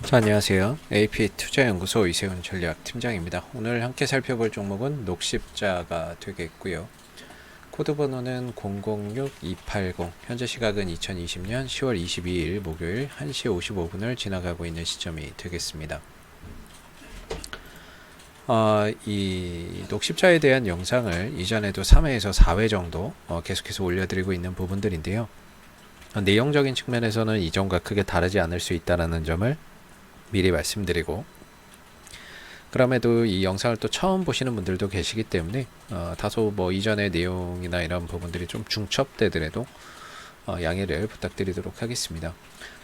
자, 안녕하세요. AP투자연구소 이세훈 전략팀장입니다. 오늘 함께 살펴볼 종목은 녹십자가 되겠고요. 코드 번호는 006280, 현재 시각은 2020년 10월 22일 목요일 1시 55분을 지나가고 있는 시점이 되겠습니다. 이 녹십자에 대한 영상을 이전에도 3회에서 4회 정도 계속해서 올려드리고 있는 부분들인데요. 내용적인 측면에서는 이전과 크게 다르지 않을 수 있다는 점을 미리 말씀드리고, 그럼에도 이 영상을 또 처음 보시는 분들도 계시기 때문에 다소 이전의 내용이나 이런 부분들이 좀 중첩되더라도 양해를 부탁드리도록 하겠습니다.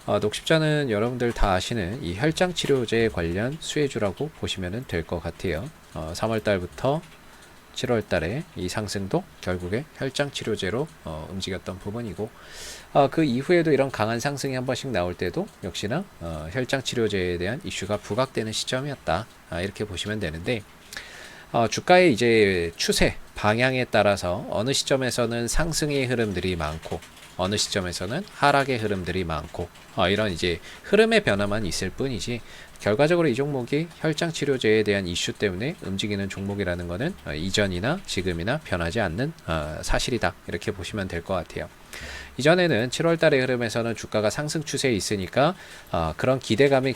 녹십자는 여러분들 다 아시는 이 혈장 치료제 관련 수혜주라고 보시면 될 것 같아요. 3월달부터 7월달에 이 상승도 결국에 혈장 치료제로 움직였던 부분이고, 그 이후에도 이런 강한 상승이 한 번씩 나올 때도 역시나 혈장 치료제에 대한 이슈가 부각되는 시점이었다, 이렇게 보시면 되는데, 주가의 이제 추세 방향에 따라서 어느 시점에서는 상승의 흐름들이 많고 어느 시점에서는 하락의 흐름들이 많고 이런 이제 흐름의 변화만 있을 뿐이지, 결과적으로 이 종목이 혈장 치료제에 대한 이슈 때문에 움직이는 종목이라는 것은 이전이나 지금이나 변하지 않는 사실이다, 이렇게 보시면 될 것 같아요. 이전에는 7월달의 흐름에서는 주가가 상승 추세에 있으니까 그런 기대감을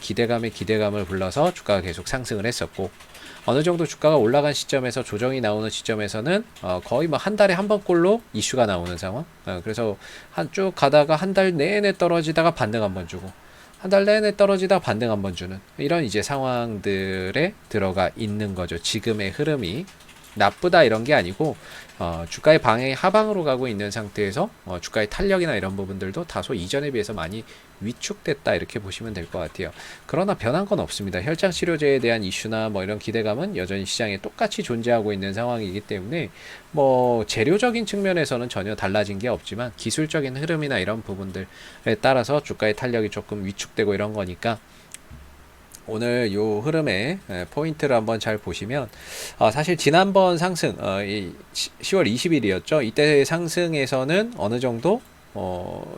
불러서 주가가 계속 상승을 했었고, 어느 정도 주가가 올라간 시점에서 조정이 나오는 시점에서는 거의 한 달에 한 번꼴로 이슈가 나오는 상황. 그래서 쭉 가다가 한 달 내내 떨어지다가 반등 한번 주고, 한 달 내내 떨어지다가 반등 한번 주는 이런 이제 상황들에 들어가 있는 거죠. 지금의 흐름이 나쁘다 이런 게 아니고 주가의 방향이 하방으로 가고 있는 상태에서 주가의 탄력이나 이런 부분들도 다소 이전에 비해서 많이 위축됐다, 이렇게 보시면 될 것 같아요. 그러나 변한 건 없습니다. 혈장 치료제에 대한 이슈나 이런 기대감은 여전히 시장에 똑같이 존재하고 있는 상황이기 때문에 재료적인 측면에서는 전혀 달라진 게 없지만 기술적인 흐름이나 이런 부분들에 따라서 주가의 탄력이 조금 위축되고 이런 거니까, 오늘 요 흐름의 포인트를 한번 잘 보시면, 사실 지난번 상승 10월 20일이었죠. 이때 상승에서는 어느 정도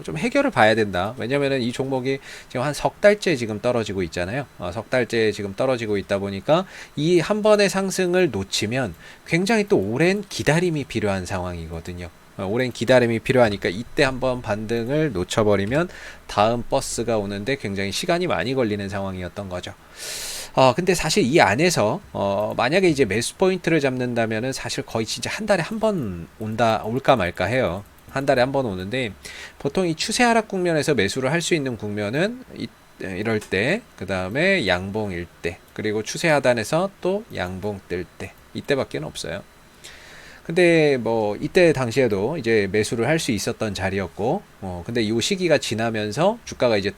좀 해결을 봐야 된다. 왜냐면은 이 종목이 지금 한 석 달째 지금 떨어지고 있잖아요. 석 달째 지금 떨어지고 있다 보니까 이 한 번의 상승을 놓치면 굉장히 또 오랜 기다림이 필요한 상황이거든요. 오랜 기다림이 필요하니까 이때 한번 반등을 놓쳐버리면 다음 버스가 오는데 굉장히 시간이 많이 걸리는 상황이었던 거죠. 근데 사실 이 안에서 만약에 이제 매수 포인트를 잡는다면은 사실 거의 진짜 한 달에 한 번 올까 말까 해요. 한 달에 한 번 오는데, 보통 이 추세 하락 국면에서 매수를 할 수 있는 국면은 이럴 때, 그 다음에 양봉일 때, 그리고 추세 하단에서 또 양봉 뜰 때, 이때밖에 없어요. 근데 이때 당시에도 이제 매수를 할 수 있었던 자리였고, 근데 이 시기가 지나면서 주가가 이제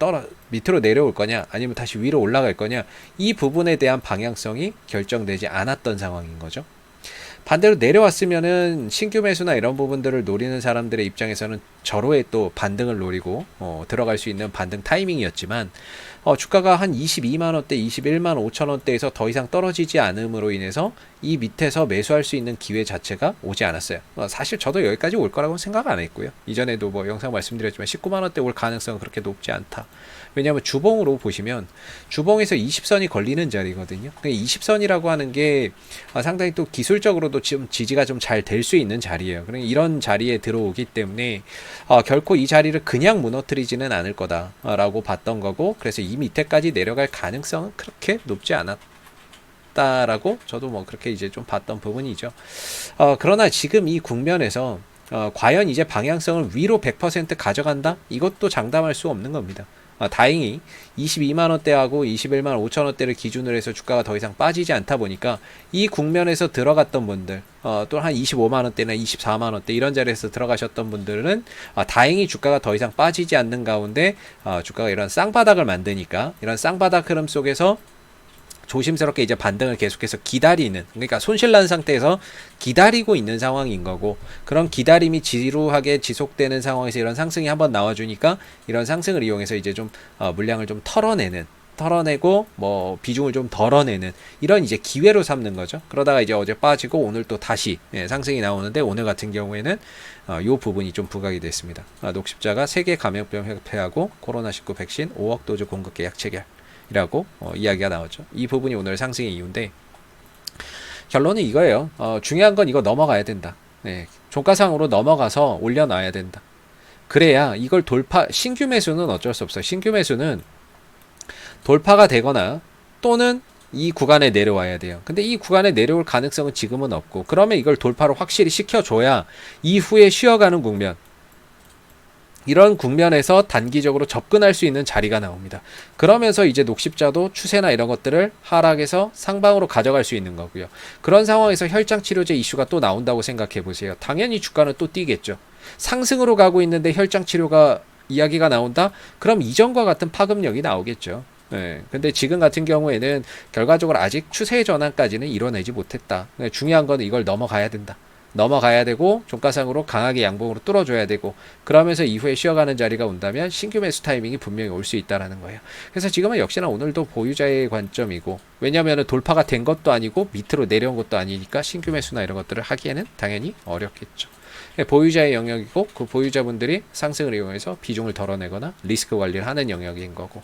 밑으로 내려올 거냐 아니면 다시 위로 올라갈 거냐, 이 부분에 대한 방향성이 결정되지 않았던 상황인 거죠. 반대로 내려왔으면은 신규 매수나 이런 부분들을 노리는 사람들의 입장에서는 절호의 또 반등을 노리고 들어갈 수 있는 반등 타이밍이었지만, 주가가 한 22만원대 21만 5천원대에서 더 이상 떨어지지 않음으로 인해서 이 밑에서 매수할 수 있는 기회 자체가 오지 않았어요. 사실 저도 여기까지 올 거라고 생각 안 했고요. 이전에도 영상 말씀드렸지만 19만원대 올 가능성은 그렇게 높지 않다. 왜냐하면 주봉으로 보시면 주봉에서 20선이 걸리는 자리거든요. 20선이라고 하는 게 상당히 또 기술적으로도 지금 지지가 좀 잘 될 수 있는 자리예요. 그러니까 이런 자리에 들어오기 때문에 결코 이 자리를 그냥 무너뜨리지는 않을 거다라고 봤던 거고, 그래서 이 밑에까지 내려갈 가능성은 그렇게 높지 않았다라고 저도 그렇게 이제 좀 봤던 부분이죠. 그러나 지금 이 국면에서 과연 이제 방향성을 위로 100% 가져간다? 이것도 장담할 수 없는 겁니다. 다행히 22만원대하고 21만 5천원대를 기준으로 해서 주가가 더 이상 빠지지 않다 보니까 이 국면에서 들어갔던 분들, 또 한 25만원대나 24만원대 이런 자리에서 들어가셨던 분들은 다행히 주가가 더 이상 빠지지 않는 가운데 주가가 이런 쌍바닥을 만드니까, 이런 쌍바닥 흐름 속에서 조심스럽게 이제 반등을 계속해서 기다리는, 그러니까 손실난 상태에서 기다리고 있는 상황인 거고, 그런 기다림이 지루하게 지속되는 상황에서 이런 상승이 한번 나와주니까 이런 상승을 이용해서 이제 좀 물량을 좀 털어내고 비중을 좀 덜어내는 이런 이제 기회로 삼는 거죠. 그러다가 이제 어제 빠지고 오늘 또 다시 상승이 나오는데, 오늘 같은 경우에는 요 부분이 좀 부각이 됐습니다. 녹십자가 세계 감염병 협회하고 코로나19 백신 5억 도즈 공급 계약 체결, 이라고 이야기가 나오죠. 이 부분이 오늘 상승의 이유인데, 결론은 이거예요. 중요한 건 이거 넘어가야 된다. 네, 종가상으로 넘어가서 올려놔야 된다. 그래야 이걸 신규 매수는 어쩔 수 없어요. 신규 매수는 돌파가 되거나 또는 이 구간에 내려와야 돼요. 근데 이 구간에 내려올 가능성은 지금은 없고, 그러면 이걸 돌파를 확실히 시켜줘야 이후에 쉬어가는 국면, 이런 국면에서 단기적으로 접근할 수 있는 자리가 나옵니다. 그러면서 이제 녹십자도 추세나 이런 것들을 하락해서 상방으로 가져갈 수 있는 거고요. 그런 상황에서 혈장치료제 이슈가 또 나온다고 생각해 보세요. 당연히 주가는 또 뛰겠죠. 상승으로 가고 있는데 혈장치료가 이야기가 나온다? 그럼 이전과 같은 파급력이 나오겠죠. 네, 근데 지금 같은 경우에는 결과적으로 아직 추세 전환까지는 이뤄내지 못했다. 중요한 건 이걸 넘어가야 된다. 넘어가야 되고 종가상으로 강하게 양봉으로 뚫어줘야 되고, 그러면서 이후에 쉬어가는 자리가 온다면 신규 매수 타이밍이 분명히 올 수 있다라는 거예요. 그래서 지금은 역시나 오늘도 보유자의 관점이고, 왜냐하면 돌파가 된 것도 아니고 밑으로 내려온 것도 아니니까 신규 매수나 이런 것들을 하기에는 당연히 어렵겠죠. 보유자의 영역이고, 그 보유자분들이 상승을 이용해서 비중을 덜어내거나 리스크 관리를 하는 영역인 거고,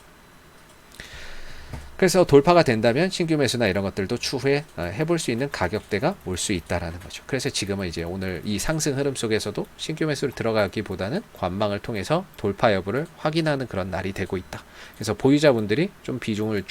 그래서 돌파가 된다면 신규 매수나 이런 것들도 추후에 해볼 수 있는 가격대가 올 수 있다라는 거죠. 그래서 지금은 이제 오늘 이 상승 흐름 속에서도 신규 매수를 들어가기보다는 관망을 통해서 돌파 여부를 확인하는 그런 날이 되고 있다. 그래서 보유자분들이 좀 비중을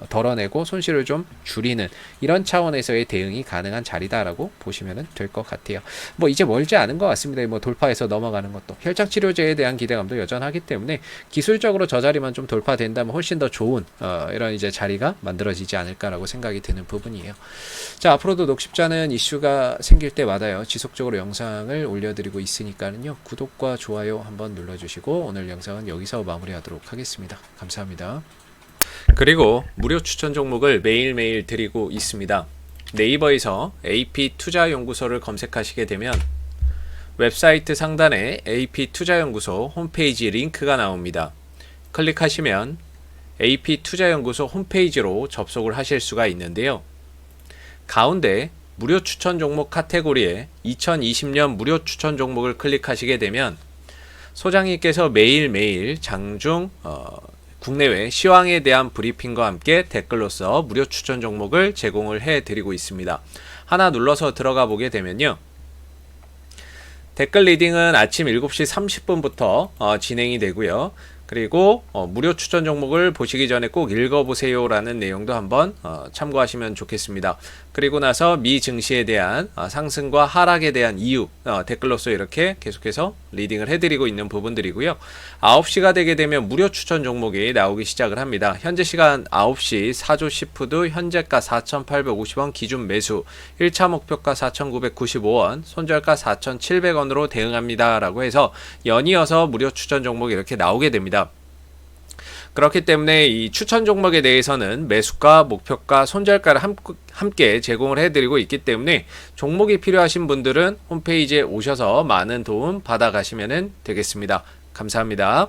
덜어내고 손실을 좀 줄이는 이런 차원에서의 대응이 가능한 자리다라고 보시면 될 것 같아요. 뭐 이제 멀지 않은 것 같습니다. 뭐 돌파해서 넘어가는 것도 혈장치료제에 대한 기대감도 여전하기 때문에 기술적으로 저 자리만 좀 돌파된다면 훨씬 더 좋은 이런 이제 자리가 만들어지지 않을까라고 생각이 드는 부분이에요. 자, 앞으로도 녹십자는 이슈가 생길 때마다요 지속적으로 영상을 올려드리고 있으니까는요 구독과 좋아요 한번 눌러주시고, 오늘 영상은 여기서 마무리하도록 하겠습니다. 감사합니다. 그리고 무료 추천 종목을 매일매일 드리고 있습니다. 네이버에서 AP투자연구소를 검색하시게 되면 웹사이트 상단에 AP투자연구소 홈페이지 링크가 나옵니다. 클릭하시면 AP투자연구소 홈페이지로 접속을 하실 수가 있는데요. 가운데 무료 추천 종목 카테고리에 2020년 무료 추천 종목을 클릭하시게 되면 소장님께서 매일매일 장중 국내외 시황에 대한 브리핑과 함께 댓글로서 무료 추천 종목을 제공을 해드리고 있습니다. 하나 눌러서 들어가 보게 되면요. 댓글 리딩은 아침 7시 30분부터 진행이 되고요. 그리고 무료 추천 종목을 보시기 전에 꼭 읽어보세요 라는 내용도 한번 참고하시면 좋겠습니다. 그리고 나서 미 증시에 대한 상승과 하락에 대한 이유 댓글로서 이렇게 계속해서 리딩을 해드리고 있는 부분들이고요. 9시가 되게 되면 무료 추천 종목이 나오기 시작을 합니다. 현재 시간 9시 사조 시푸드 현재가 4,850원 기준 매수, 1차 목표가 4,995원, 손절가 4,700원으로 대응합니다 라고 해서 연이어서 무료 추천 종목이 이렇게 나오게 됩니다. 그렇기 때문에 이 추천 종목에 대해서는 매수가, 목표가, 손절가를 함께 제공을 해드리고 있기 때문에 종목이 필요하신 분들은 홈페이지에 오셔서 많은 도움 받아가시면 되겠습니다. 감사합니다.